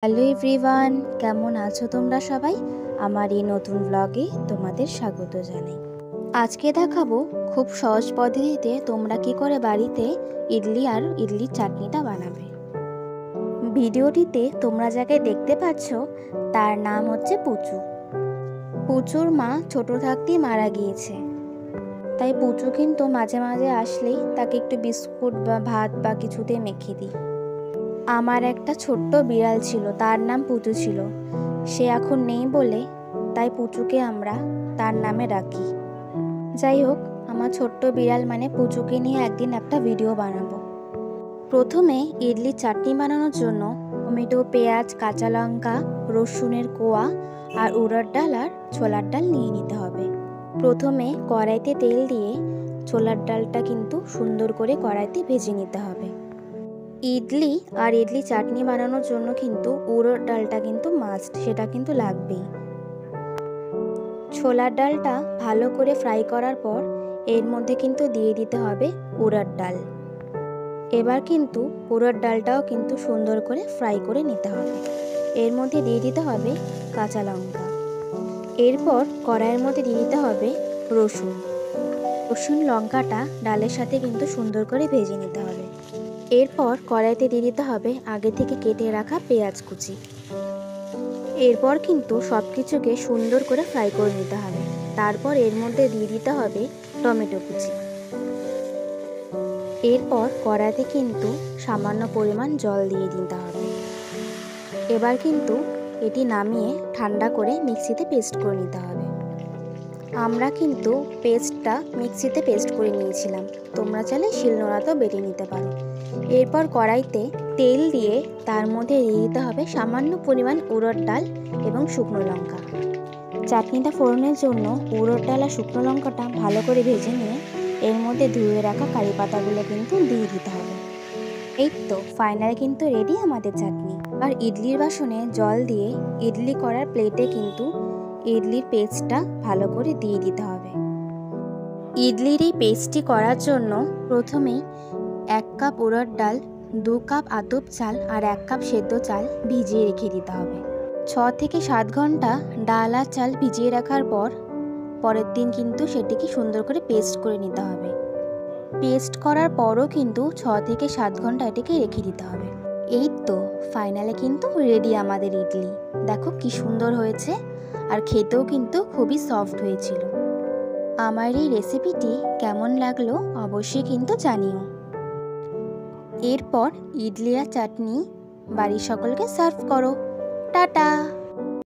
Hello everyone, কেমন আছো তোমরা সবাই? আমার এই নতুন ব্লগে তোমাদের স্বাগত জানাই। আজকে দেখাবো খুব সহজ পদ্ধতিতে তোমরা কি করে বাড়িতে ইডলি আর ইডলির চাটনিটা বানাবে। ভিডিওটিতে তোমরা যাকে দেখতে পাচ্ছ তার নাম হচ্ছে পুচু। পুচুর মা ছোট থাকতেই মারা গিয়েছে, তাই পুচু কিন্তু মাঝে মাঝে আসলেই তাকে একটু বিস্কুট বা ভাত বা কিছুতে মেখে দিই। আমার একটা ছোট্ট বিড়াল ছিল, তার নাম পুচু ছিল। সে এখন নেই বলে তাই পুচুকে আমরা তার নামে ডাকি। যাই হোক, আমার ছোট্ট বিড়াল মানে পুচুকে নিয়ে একদিন একটা ভিডিও বানাবো। প্রথমে ইডলির চাটনি বানানোর জন্য টমেটো, পেঁয়াজ, কাঁচা লঙ্কা, রসুনের কোয়া আর উড়ার ডাল আর ছোলার ডাল নিয়ে নিতে হবে। প্রথমে কড়াইতে তেল দিয়ে ছোলার ডালটা কিন্তু সুন্দর করে কড়াইতে ভেজে নিতে হবে। ইডলি আর ইডলি চাটনি বানানোর জন্য কিন্তু উড়দ ডালটা কিন্তু মাস্ট, সেটা কিন্তু লাগবেই। ছোলার ডালটা ভালো করে ফ্রাই করার পর এর মধ্যে কিন্তু দিয়ে দিতে হবে উড়দ ডাল। এবার কিন্তু উড়দ ডালটাও কিন্তু সুন্দর করে ফ্রাই করে নিতে হবে। এর মধ্যে দিয়ে দিতে হবে কাঁচা লঙ্কা। এরপর কড়াইয়ের মধ্যে দিয়ে দিতে হবে রসুন লঙ্কাটা ডালের সাথে কিন্তু সুন্দর করে ভেজে নিতে হবে। এরপর কড়াইতে দিয়ে দিতে হবে আগে থেকে কেটে রাখা পেঁয়াজ কুচি। এরপর কিন্তু সব কিছুকে সুন্দর করে ফ্রাই করে নিতে হবে। তারপর এর মধ্যে দিয়ে দিতে হবে টমেটো কুচি। এরপর কড়াইতে কিন্তু সামান্য পরিমাণ জল দিয়ে দিতে হবে। এবার কিন্তু এটি নামিয়ে ঠান্ডা করে মিক্সিতে পেস্ট করে নিতে হবে। আমরা কিন্তু পেস্টটা মিক্সিতে পেস্ট করে নিয়েছিলাম, তোমরা চাইলে শিলনোড়াতেও বেটে নিতে পারো। এরপর কড়াইতে তেল দিয়ে তার মধ্যে দিয়ে দিতে হবে সামান্য পরিমাণ উড়দ ডাল এবং শুকনো লঙ্কা। চাটনিটা ফোড়নের জন্য উড়দ ডাল আর শুকনো লঙ্কাটা ভালো করে ভেজে নিয়ে এর মধ্যে ধুয়ে রাখা কারি পাতাগুলো কিন্তু দিয়ে দিতে হবে। এই তো ফাইনাল কিন্তু রেডি আমাদের চাটনি। আর ইডলির বাসনে জল দিয়ে ইডলি করার প্লেটে কিন্তু ইডলির পেস্টটা ভালো করে দিয়ে দিতে হবে। ইডলির এই পেস্টটি করার জন্য প্রথমেই 1 কাপ উড়দ ডাল, 2 কাপ আতপ চাল আর 1 কাপ সেদ্ধ চাল ভিজিয়ে রেখে দিতে হবে। 6 থেকে 7 ঘন্টা ডাল আর চাল ভিজিয়ে রাখার পর পরের দিন কিন্তু সেটিকে সুন্দর করে পেস্ট করে নিতে হবে। পেস্ট করার পরও কিন্তু 6 থেকে 7 ঘন্টা এটিকে রেখে দিতে হবে। এই তো ফাইনালে কিন্তু রেডি আমাদের ইডলি। দেখো কি সুন্দর হয়েছে, আর খেতেও কিন্তু খুবই সফট হয়েছিল। আমার এই রেসিপিটি কেমন লাগলো অবশ্যই কিন্তু জানিও। এরপর ইডলি আর চাটনি বাড়ির সকলকে সার্ভ করো। টাটা।